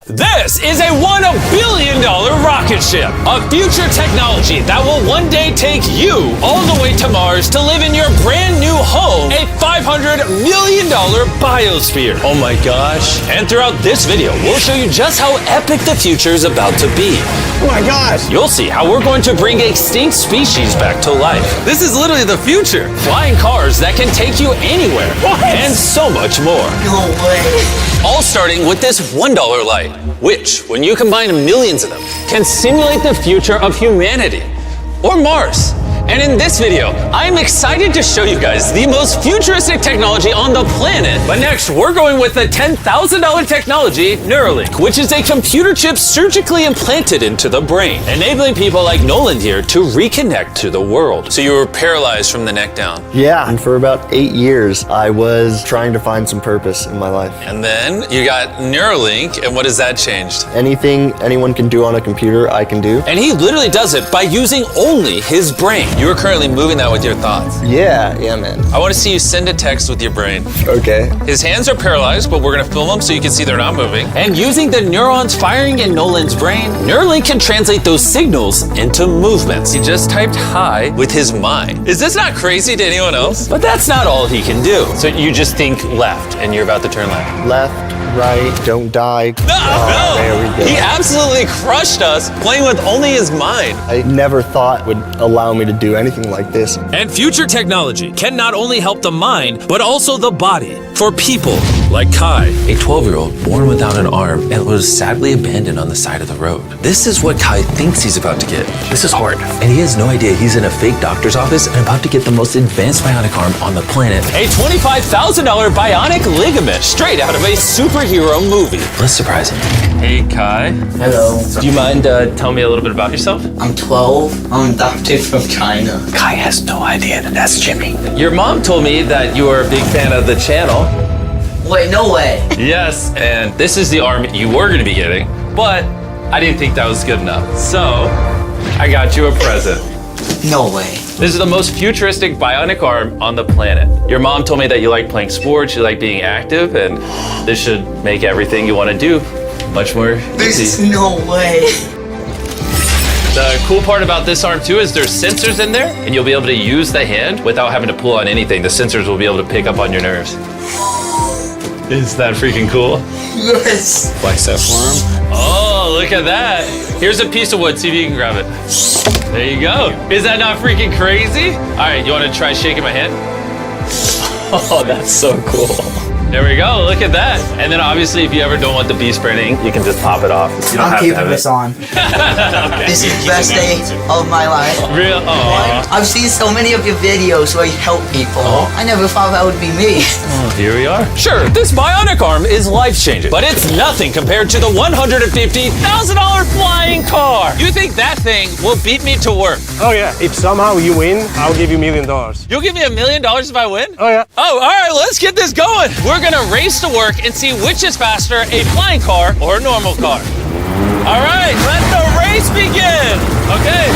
This is a $1 billion rocket ship, a future technology that will one day take you all the way to Mars to live in your brand new home, a $500 million biosphere. Oh my gosh. And throughout this video, we'll show you just how epic the future is about to be. Oh my gosh. You'll see how we're going to bring extinct species back to life. This is literally the future. Flying cars that can take you anywhere. What? And so much more. No way. All starting with this $1 light, which, when you combine millions of them, can simulate the future of humanity, or Mars. And in this video, I'm excited to show you guys the most futuristic technology on the planet. But next, we're going with the $10,000 technology, Neuralink, which is a computer chip surgically implanted into the brain, enabling people like Nolan here to reconnect to the world. So you were paralyzed from the neck down. Yeah, and for about 8 years, I was trying to find some purpose in my life. And then you got Neuralink, and what has that changed? Anything anyone can do on a computer, I can do. And he literally does it by using only his brain. You are currently moving that with your thoughts. Yeah, man. I want to see you send a text with your brain. Okay. His hands are paralyzed, but we're going to film them so you can see they're not moving. And using the neurons firing in Nolan's brain, Neuralink can translate those signals into movements. He just typed hi with his mind. Is this not crazy to anyone else? But that's not all he can do. So you just think left, and you're about to turn left. Left, right, don't die. No! There we go. He absolutely crushed us playing with only his mind. I never thought would allow me to do anything like this. And future technology can not only help the mind, but also the body for people like Kai, a 12-year-old born without an arm and was sadly abandoned on the side of the road. This is what Kai thinks he's about to get. This is hard. And he has no idea he's in a fake doctor's office and about to get the most advanced bionic arm on the planet. A $25,000 bionic ligament straight out of a superhero movie. Let's surprise him. Hey, Kai. Hello. Do you mind telling me a little bit about yourself? I'm 12. I'm adopted from China. Kai has no idea that that's Jimmy. Your mom told me that you are a big fan of the channel. Wait, no way. Yes, and this is the arm you were going to be getting, but I didn't think that was good enough. So, I got you a present. No way. This is the most futuristic bionic arm on the planet. Your mom told me that you like playing sports, you like being active, and this should make everything you want to do much more There's easy. no way. The cool part about this arm too is there's sensors in there, and you'll be able to use the hand without having to pull on anything. The sensors will be able to pick up on your nerves. Is that freaking cool? Yes. Bicep arm. Oh, look at that. Here's a piece of wood. See if you can grab it. There you go. Is that not freaking crazy? All right, you want to try shaking my hand? Oh, that's so cool. There we go. Look at that. And then obviously, if you ever don't want the beast branding, you can just pop it off. You don't I'm have to keeping have this it. on. Okay. This is the best day of my life. Real? Oh. I've seen so many of your videos where you help people. I never thought that would be me. Here we are. Sure, this bionic arm is life-changing, but it's nothing compared to the $150,000 flying car. You think that thing will beat me to work? Oh yeah. If somehow you win, I'll give you $1 million. You'll give me $1 million if I win? Oh yeah. Oh, all right, let's get this going. We're gonna race to work and see which is faster, a flying car or a normal car. All right, let the race begin. Okay.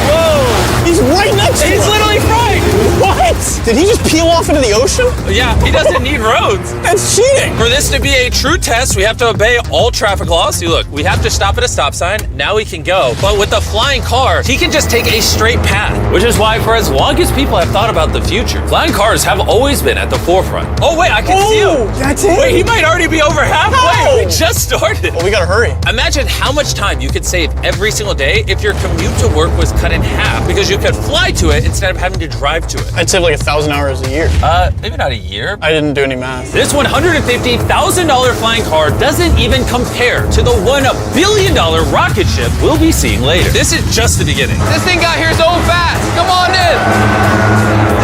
Whoa. He's right next to He's us. literally right. What? Did he just peel off into the ocean? Yeah, he doesn't need roads. That's cheating. For this to be a true test, we have to obey all traffic laws. See, look, we have to stop at a stop sign. Now we can go. But with the flying car, he can just take a straight path, which is why for as long as people have thought about the future, flying cars have always been at the forefront. Oh, wait, I can see him. That's it. Wait, he might already be over halfway. We just started. Well, we gotta hurry. Imagine how much time you could save every single day if your commute to work was cut in half because you could fly to it instead of having to drive to it. I'd save like 1,000 hours a year. Maybe not a year. I didn't do any math. This $150,000 flying car doesn't even compare to the $1 billion rocket ship we'll be seeing later. This is just the beginning. This thing got here so fast. Come on in.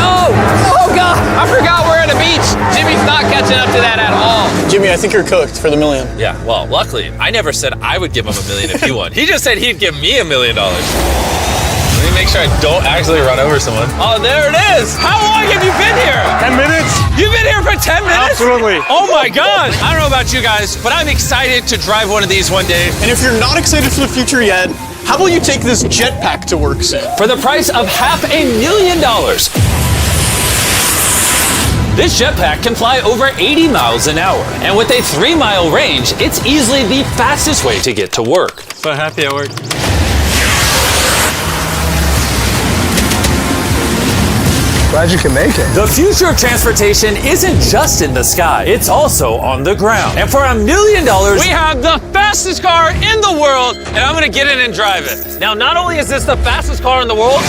Oh God. I forgot we're at a beach. Jimmy's not catching up to that at all. Jimmy, I think you're cooked for the $1 million. Yeah, well, luckily, I never said I would give him $1 million if he won. He just said he'd give me $1 million. Let me make sure I don't actually run over someone. Oh, there it is. How long have you been here? 10 minutes? You've been here for 10 minutes? Absolutely. Oh my gosh. I don't know about you guys, but I'm excited to drive one of these one day. And if you're not excited for the future yet, how about you take this jetpack to work soon? For the price of $500,000. This jetpack can fly over 80 miles an hour. And with a 3-mile range, it's easily the fastest way to get to work. So happy at work. Glad you can make it. The future of transportation isn't just in the sky, it's also on the ground. And for $1 million, We have the fastest car in the world, and I'm gonna get in and drive it. Now, not only is this the fastest car in the world,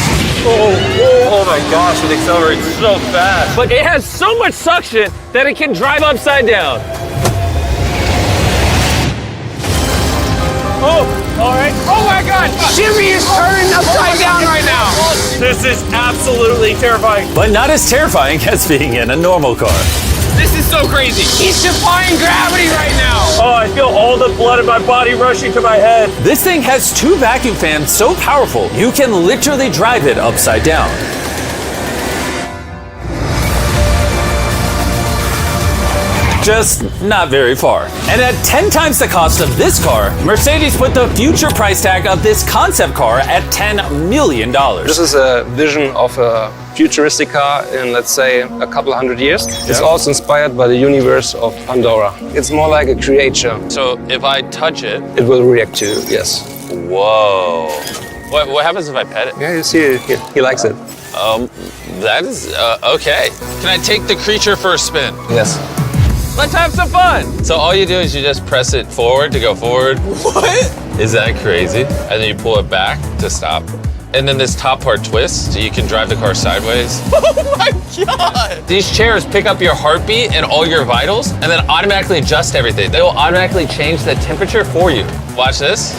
oh my gosh, it accelerates so fast. But it has so much suction that it can drive upside down. Oh, all right. Oh my God, Jimmy is turning upside down right now. This is absolutely terrifying. but not as terrifying as being in a normal car. This is so crazy. He's defying gravity right now. Oh, I feel all the blood in my body rushing to my head. This thing has 2 vacuum fans so powerful, you can literally drive it upside down. Just not very far. And at 10 times the cost of this car, Mercedes put the future price tag of this concept car at $10 million. This is a vision of a futuristic car in, let's say, a couple hundred years. It's also inspired by the universe of Pandora. It's more like a creature. So if I touch it, It will react to you, yes. whoa. What happens if I pet it? Yeah, you see it. He likes it. That is, okay. Can I take the creature for a spin? Yes. Let's have some fun. So all you do is you just press it forward to go forward. What? Is that crazy? And then you pull it back to stop. And then this top part twists so you can drive the car sideways. Oh my God. These chairs pick up your heartbeat and all your vitals and then automatically adjust everything. They will automatically change the temperature for you. Watch this.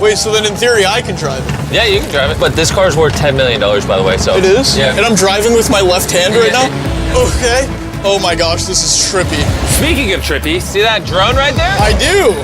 Wait, so then in theory I can drive it? Yeah, you can drive it. But this car's worth $10 million, by the way, so. It is? Yeah. And I'm driving with my left hand right Yeah. now? Okay. Oh my gosh, this is trippy. Speaking of trippy, see that drone right there? I do.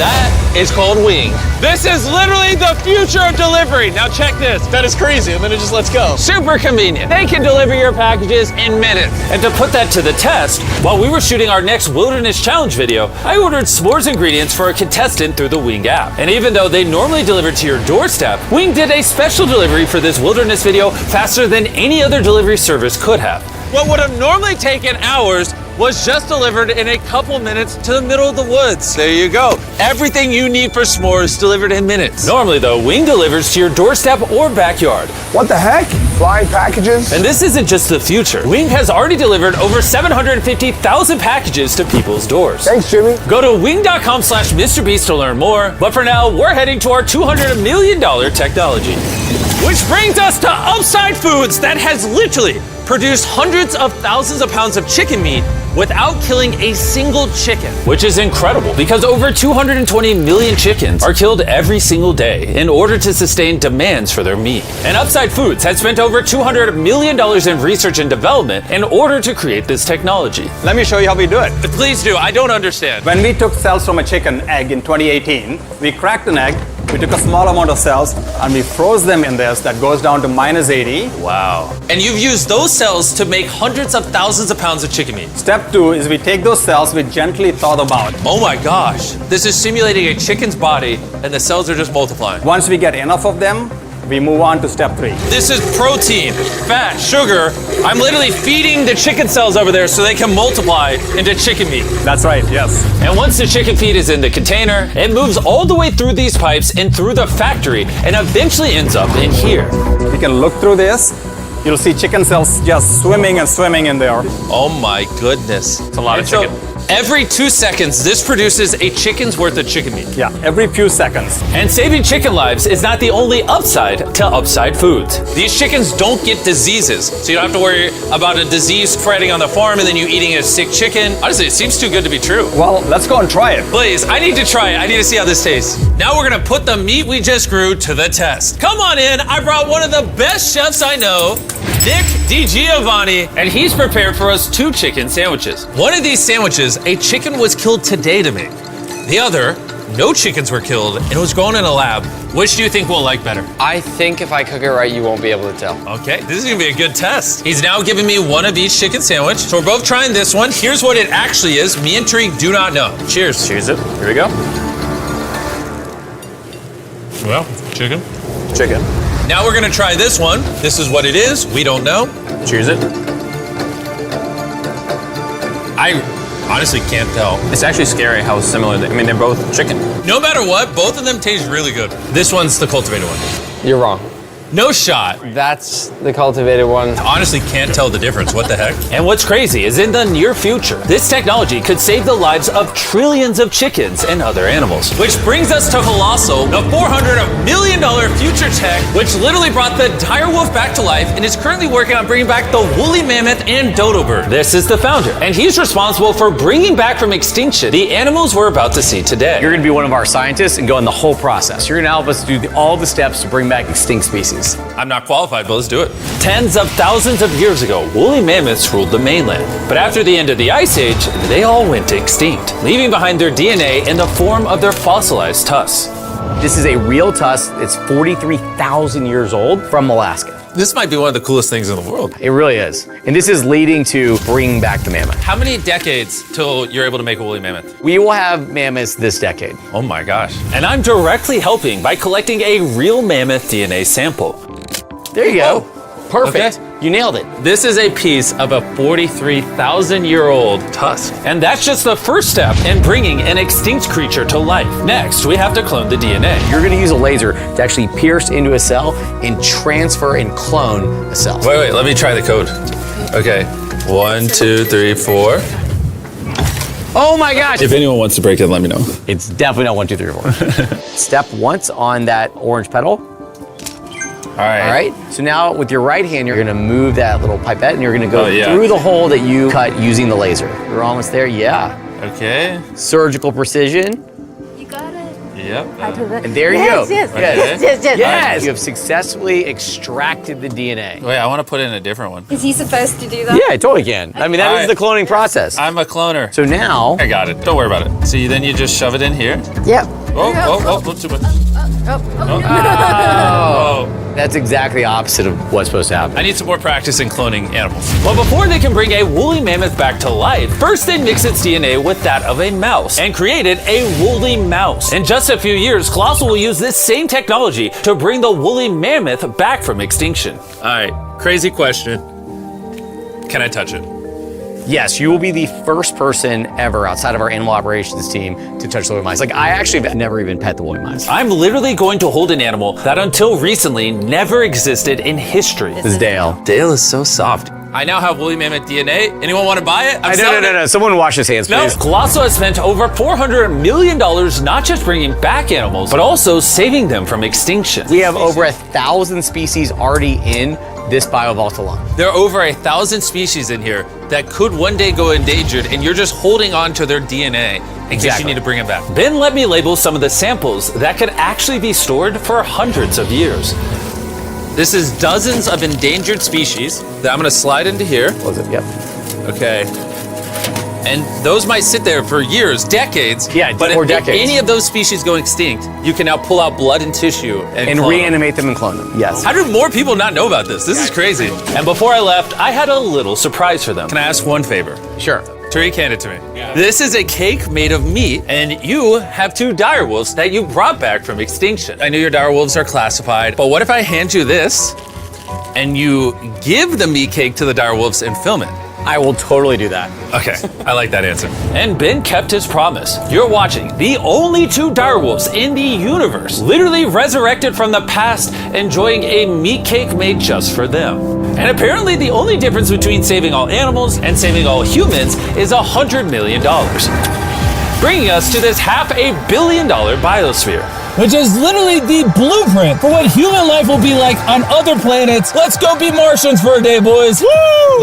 That is called Wing. This is literally the future of delivery. Now check this. That is crazy, and then it just lets go. Super convenient. They can deliver your packages in minutes. And to put that to the test, while we were shooting our next Wilderness Challenge video, I ordered s'mores ingredients for a contestant through the Wing app. And even though they normally deliver to your doorstep, Wing did a special delivery for this Wilderness video faster than any other delivery service could have. What would have normally taken hours was just delivered in a couple minutes to the middle of the woods. There you go. Everything you need for s'mores delivered in minutes. Normally though, Wing delivers to your doorstep or backyard. What the heck? Flying packages? And this isn't just the future. Wing has already delivered over 750,000 packages to people's doors. Thanks, Jimmy. Go to wing.com/MrBeast to learn more. But for now, we're heading to our $200 million technology. Which brings us to Upside Foods that has literally produced hundreds of thousands of pounds of chicken meat without killing a single chicken. Which is incredible because over 220 million chickens are killed every single day in order to sustain demands for their meat. And Upside Foods has spent over $200 million in research and development in order to create this technology. Let me show you how we do it. Please do. I don't understand. When we took cells from a chicken egg in 2018, we cracked an egg, we took a small amount of cells, and we froze them in this that goes down to -80. Wow. And you've used those cells to make hundreds of thousands of pounds of chicken meat. Step 2 is we take those cells, we gently thaw them out. Oh my gosh. This is simulating a chicken's body and the cells are just multiplying. Once we get enough of them, we move on to step 3. This is protein, fat, sugar. I'm literally feeding the chicken cells over there so they can multiply into chicken meat. That's right, yes. And once the chicken feed is in the container, it moves all the way through these pipes and through the factory and eventually ends up in here. You can look through this. You'll see chicken cells just swimming and swimming in there. Oh my goodness. It's a lot of chicken. Every 2 seconds, this produces a chicken's worth of chicken meat. Yeah, every few seconds. And saving chicken lives is not the only upside to Upside Foods. These chickens don't get diseases, so you don't have to worry about a disease spreading on the farm and then you eating a sick chicken. Honestly, it seems too good to be true. Well, let's go and try it. Please, I need to try it. I need to see how this tastes. Now we're gonna put the meat we just grew to the test. Come on in, I brought one of the best chefs I know, Nick DiGiovanni, and he's prepared for us 2 chicken sandwiches. One of these sandwiches, a chicken was killed today to make. The other, no chickens were killed and it was grown in a lab. Which do you think we'll like better? I think if I cook it right, you won't be able to tell. Okay, this is gonna be a good test. He's now giving me one of each chicken sandwich. So we're both trying this one. Here's what it actually is. Me and Tariq do not know. Cheers. Cheers it. Here we go. Well, chicken. Chicken. Now we're gonna try this one. This is what it is. We don't know. Cheers it. I honestly can't tell. It's actually scary how similar they, I mean, they're both chicken. No matter what, both of them taste really good. This one's the cultivated one. You're wrong. No shot. That's the cultivated one. Honestly, can't tell the difference. What the heck? And what's crazy is in the near future, this technology could save the lives of trillions of chickens and other animals. Which brings us to Colossal, the $400 million future tech, which literally brought the dire wolf back to life and is currently working on bringing back the woolly mammoth and dodo bird. This is the founder, and he's responsible for bringing back from extinction the animals we're about to see today. You're gonna be one of our scientists and go in the whole process. You're gonna help us do all the steps to bring back extinct species. I'm not qualified, but let's do it. Tens of thousands of years ago, woolly mammoths ruled the mainland. But after the end of the Ice Age, they all went extinct, leaving behind their DNA in the form of their fossilized tusks. This is a real tusk. It's 43,000 years old from Alaska. This might be one of the coolest things in the world. It really is. And this is leading to bringing back the mammoth. How many decades till you're able to make a woolly mammoth? We will have mammoths this decade. Oh my gosh. And I'm directly helping by collecting a real mammoth DNA sample. There you go. Perfect. Okay. You nailed it. This is a piece of a 43,000-year-old tusk. And that's just the first step in bringing an extinct creature to life. Next, we have to clone the DNA. You're gonna use a laser to actually pierce into a cell and transfer and clone a cell. Wait, let me try the code. Okay. 1, 2, 3, 4. Oh my gosh. If anyone wants to break it, let me know. It's definitely not 1, 2, 3, 4. Step once on that orange petal. All right. All right. So now with your right hand, you're gonna move that little pipette and you're gonna go Oh, yeah. through the hole that you cut using the laser. You're almost there. Yeah. Okay. Surgical precision. You got it. Yep. And there you go. Yes, Okay. yes. Yes. You have successfully extracted the DNA. Wait, I want to put in a different one. Is he supposed to do that? Yeah, I totally can. I mean, that All is right. the cloning process. I'm a cloner. So now, I got it. Don't worry about it. So then you just shove it in here. Yep. Oh, not too much. oh, that's exactly the opposite of what's supposed to happen. I need some more practice in cloning animals. Well, before they can bring a woolly mammoth back to life, first they mix its DNA with that of a mouse and created a woolly mouse. In just a few years, Colossal will use this same technology to bring the woolly mammoth back from extinction. All right, crazy question. Can I touch it? Yes, you will be the first person ever outside of our animal operations team to touch the woolly mice. Like, I actually have never even pet the woolly mice. I'm literally going to hold an animal that until recently never existed in history. This is Dale. Dale is so soft. I now have woolly mammoth DNA. Anyone want to buy it? No. Someone wash his hands, No. please. Colossal has spent over $400 million not just bringing back animals, but also saving them from extinction. We have over 1,000 species already in this biovault alone. There are over 1,000 species in here that could one day go endangered, and you're just holding on to their DNA in case you need to bring it back. Ben let me label some of the samples that could actually be stored for hundreds of years. This is dozens of endangered species that I'm gonna slide into here. Was it? Yep. Okay. And those might sit there for years, decades. Yeah, but or if decades. any of those species go extinct, you can now pull out blood and tissue and clone them. reanimate them and clone them. Yes. How do more people not know about this? This is crazy. And before I left, I had a little surprise for them. Can I ask one favor? Sure. Tariq, hand it to me. This is a cake made of meat, and you have 2 dire wolves that you brought back from extinction. I know your dire wolves are classified, but what if I hand you this, and you give the meat cake to the dire wolves and film it? I will totally do that. Okay, I like that answer. And Ben kept his promise. You're watching the only 2 direwolves in the universe, literally resurrected from the past, enjoying a meat cake made just for them. And apparently the only difference between saving all animals and saving all humans is $100 million. Bringing us to this $500 million biosphere. Which is literally the blueprint for what human life will be like on other planets. Let's go be Martians for a day, boys. Woo!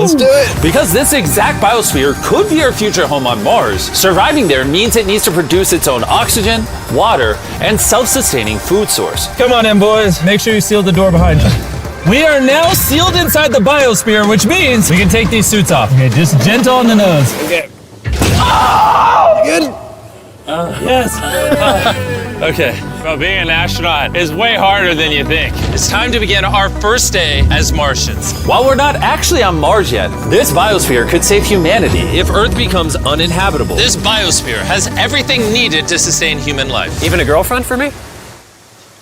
Let's do it. Because this exact biosphere could be our future home on Mars, surviving there means it needs to produce its own oxygen, water, and self-sustaining food source. Come on in, boys. Make sure you seal the door behind you. We are now sealed inside the biosphere, which means we can take these suits off. Okay, just gentle on the nose. Okay. Good. Yes. Okay. Well, being an astronaut is way harder than you think. It's time to begin our first day as Martians. While we're not actually on Mars yet, this biosphere could save humanity if Earth becomes uninhabitable. This biosphere has everything needed to sustain human life. Even a girlfriend for me?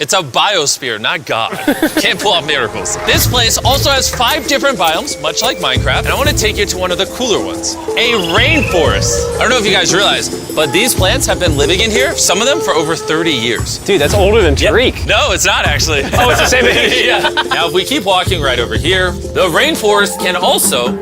It's a biosphere, not God. Can't pull off miracles. This place also has 5 different biomes, much like Minecraft, and I want to take you to one of the cooler ones, a rainforest. I don't know if you guys realize, but these plants have been living in here, some of them for over 30 years. Dude, that's older than Tariq. No, it's not actually. Oh, it's the same age? Yeah. Now, if we keep walking right over here, the rainforest can also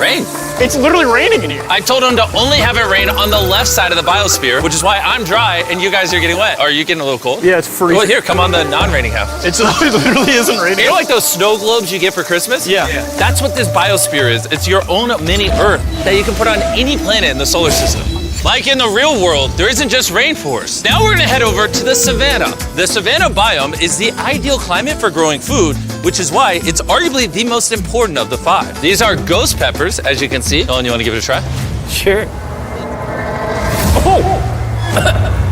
rain. It's literally raining in here. I told him to only have it rain on the left side of the biosphere, which is why I'm dry and you guys are getting wet. Are you getting a little cold? Yeah, it's freezing. Well, here, come on the non-raining half. It literally isn't raining. You know like those snow globes you get for Christmas? Yeah. That's what this biosphere is. It's your own mini Earth that you can put on any planet in the solar system. Like in the real world, there isn't just rainforest. Now we're gonna head over to the savanna. The savanna biome is the ideal climate for growing food, which is why it's arguably the most important of the 5. These are ghost peppers, as you can see. Nolan, you wanna give it a try? Sure. Oh!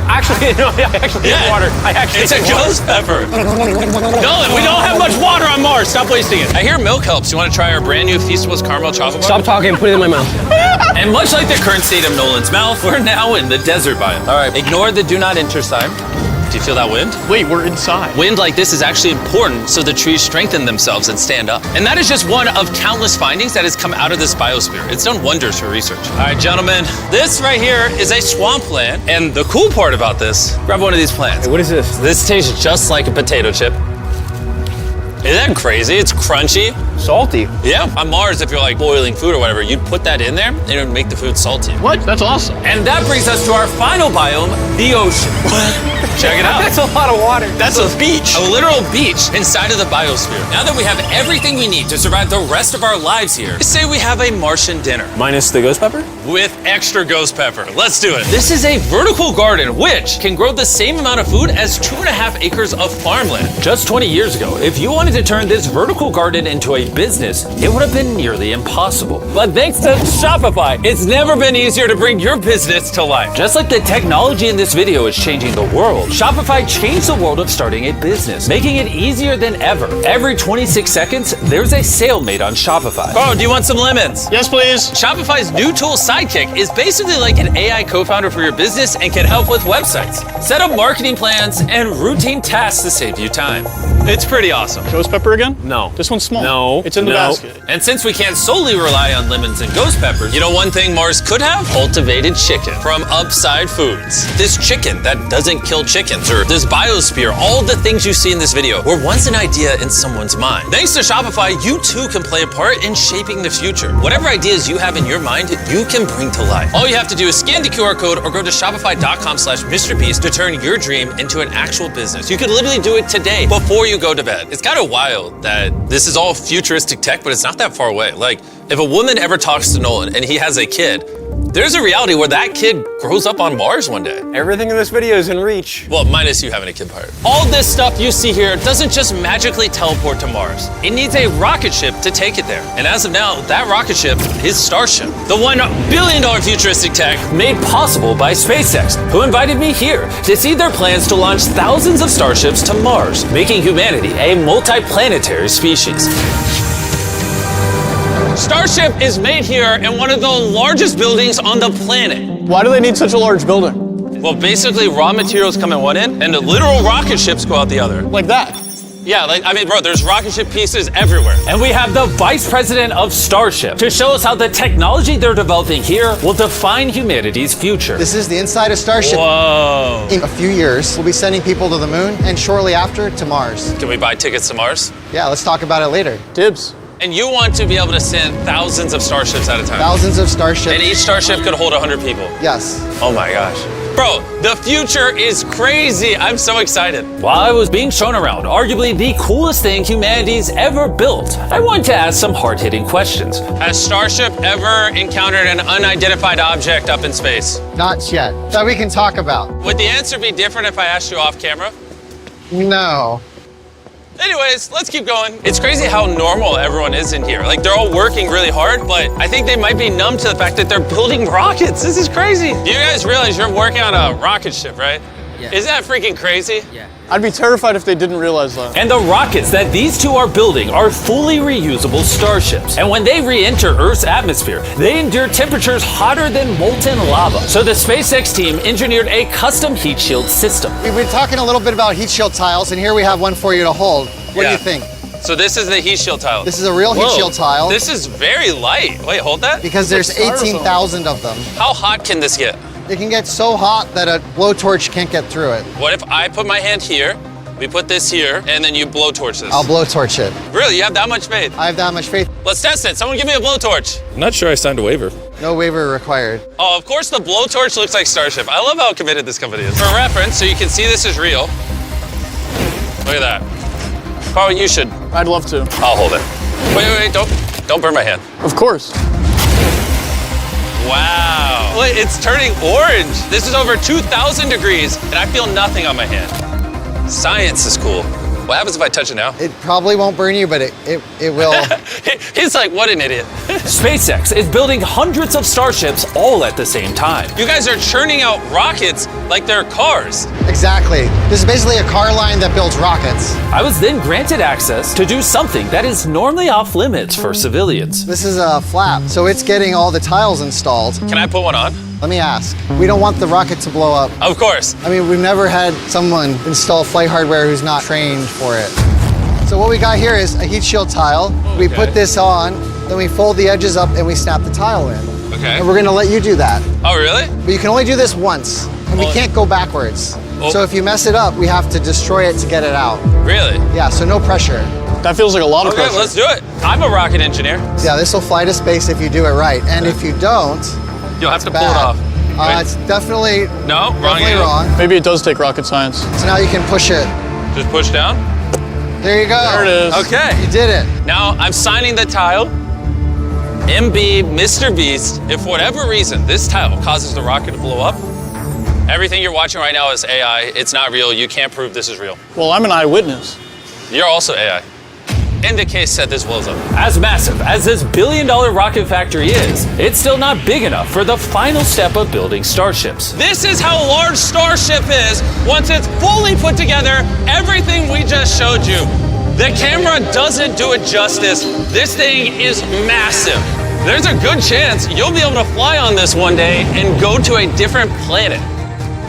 Actually, no, I actually need water. It's a ghost pepper. Nolan, we don't have much water on Mars. Stop wasting it. I hear milk helps. You want to try our brand new Feastables caramel chocolate bar? Stop talking and put it in my mouth. And much like the current state of Nolan's mouth, we're now in the desert biome. All right, ignore the do not enter sign. Do you feel that wind? Wait, we're inside. Wind like this is actually important so the trees strengthen themselves and stand up. And that is just one of countless findings that has come out of this biosphere. It's done wonders for research. All right, gentlemen, this right here is a swampland. And the cool part about this, grab one of these plants. Hey, what is this? This tastes just like a potato chip. Isn't that crazy? It's crunchy. Salty. Yeah. On Mars, if you're like boiling food or whatever, you'd put that in there and it would make the food salty. What? That's awesome. And that brings us to our final biome, the ocean. Check it out. That's a lot of water. That's a beach. A literal beach inside of the biosphere. Now that we have everything we need to survive the rest of our lives here, say we have a Martian dinner. Minus the ghost pepper? With extra ghost pepper. Let's do it. This is a vertical garden, which can grow the same amount of food as 2.5 acres of farmland. Just 20 years ago, if you wanted to turn this vertical garden into a business, it would have been nearly impossible. But thanks to Shopify, it's never been easier to bring your business to life. Just like the technology in this video is changing the world, Shopify changed the world of starting a business, making it easier than ever. Every 26 seconds, there's a sale made on Shopify. Oh, do you want some lemons? Yes, please. Shopify's new tool, Sidekick, is basically like an AI co-founder for your business and can help with websites, set up marketing plans, and routine tasks to save you time. It's pretty awesome. Ghost pepper again? No. This one's small. No. It's in the basket. And since we can't solely rely on lemons and ghost peppers, you know one thing Mars could have? Cultivated chicken from Upside Foods. This chicken that doesn't kill chickens, or this biosphere, all the things you see in this video were once an idea in someone's mind. Thanks to Shopify, you too can play a part in shaping the future. Whatever ideas you have in your mind, you can bring to life. All you have to do is scan the QR code or go to shopify.com/MrBeast to turn your dream into an actual business. You can literally do it today before you go to bed. It's kind of wild that this is all futuristic tech, but it's not that far away. Like, if a woman ever talks to Nolan and he has a kid, there's a reality where that kid grows up on Mars one day. Everything in this video is in reach. Well, minus you having a kid part. All this stuff you see here doesn't just magically teleport to Mars. It needs a rocket ship to take it there. And as of now, that rocket ship is Starship. The $1 billion futuristic tech made possible by SpaceX, who invited me here to see their plans to launch thousands of starships to Mars, making humanity a multi-planetary species. Starship is made here in one of the largest buildings on the planet. Why do they need such a large building? Well, basically, raw materials come in one end, and the literal rocket ships go out the other. Like that? Yeah, bro, there's rocket ship pieces everywhere. And we have the vice president of Starship to show us how the technology they're developing here will define humanity's future. This is the inside of Starship. Whoa. In a few years, we'll be sending people to the moon, and shortly after, to Mars. Can we buy tickets to Mars? Yeah, let's talk about it later. Dibs. And you want to be able to send thousands of starships at a time. Thousands of starships. And each starship could hold 100 people. Yes. Oh my gosh. Bro, the future is crazy. I'm so excited. While I was being shown around, arguably the coolest thing humanity's ever built, I wanted to ask some hard-hitting questions. Has Starship ever encountered an unidentified object up in space? Not yet. That we can talk about. Would the answer be different if I asked you off camera? No. Anyways, let's keep going. It's crazy how normal everyone is in here. Like, they're all working really hard, but I think they might be numb to the fact that they're building rockets. This is crazy. You guys realize you're working on a rocket ship, right? Isn't that freaking crazy? I'd be terrified if they didn't realize that. And the rockets that these two are building are fully reusable starships. And when they re-enter Earth's atmosphere, they endure temperatures hotter than molten lava. So the SpaceX team engineered a custom heat shield system. We've been talking a little bit about heat shield tiles, and here we have one for you to hold. What do you think? So this is the heat shield tile. This is a real heat shield tile. This is very light. Wait, hold that. Because there's 18,000 of them. How hot can this get? It can get so hot that a blowtorch can't get through it. What if I put my hand here, we put this here, and then you blowtorch this? I'll blowtorch it. Really? You have that much faith? I have that much faith. Let's test it. Someone give me a blowtorch. I'm not sure I signed a waiver. No waiver required. Oh, of course the blowtorch looks like Starship. I love how committed this company is. For reference, so you can see this is real. Look at that. Carl, you should. I'd love to. I'll hold it. Wait, don't burn my hand. Of course. Wow. Wait, it's turning orange. This is over 2,000 degrees, and I feel nothing on my hand. Science is cool. What happens if I touch it now? It probably won't burn you, but it will. He's like, what an idiot. SpaceX is building hundreds of starships all at the same time. You guys are churning out rockets like they're cars. Exactly. This is basically a car line that builds rockets. I was then granted access to do something that is normally off limits for civilians. This is a flap, so it's getting all the tiles installed. Can I put one on? Let me ask. We don't want the rocket to blow up. Of course. I mean, we've never had someone install flight hardware who's not trained for it. So what we got here is a heat shield tile. Okay. We put this on, then we fold the edges up and we snap the tile in. Okay. And we're gonna let you do that. Oh, really? But you can only do this once, and we can't go backwards. Oh. So if you mess it up, we have to destroy it to get it out. Really? Yeah, so no pressure. That feels like a lot of Okay, pressure. let's do it. I'm a rocket engineer. Yeah, this will fly to space if you do it right. And if you don't, You'll have to pull bad. it off. Wait. It's definitely No, wrong definitely angle. wrong. Maybe it does take rocket science. So now you can push it. Just push down. There you go. There it is. Okay. You did it. Now I'm signing the tile. MB, MrBeast, if for whatever reason this tile causes the rocket to blow up, everything you're watching right now is AI. It's not real. You can't prove this is real. Well, I'm an eyewitness. You're also AI. In the case that this blows up. As massive as this billion-dollar rocket factory is, it's still not big enough for the final step of building starships. This is how large Starship is once it's fully put together, everything we just showed you. The camera doesn't do it justice. This thing is massive. There's a good chance you'll be able to fly on this one day and go to a different planet.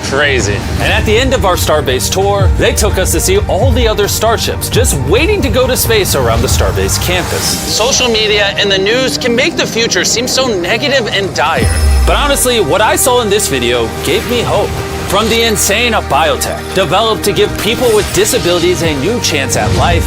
Crazy. And at the end of our Starbase tour, they took us to see all the other starships just waiting to go to space around the Starbase campus. Social media and the news can make the future seem so negative and dire. But honestly, what I saw in this video gave me hope. From the insane of biotech, developed to give people with disabilities a new chance at life,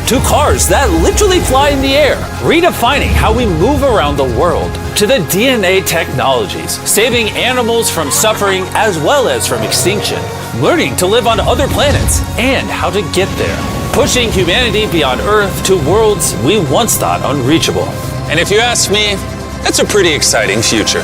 to cars that literally fly in the air, redefining how we move around the world, to the DNA technologies, saving animals from suffering as well as from extinction, learning to live on other planets and how to get there, pushing humanity beyond Earth to worlds we once thought unreachable. And if you ask me, that's a pretty exciting future.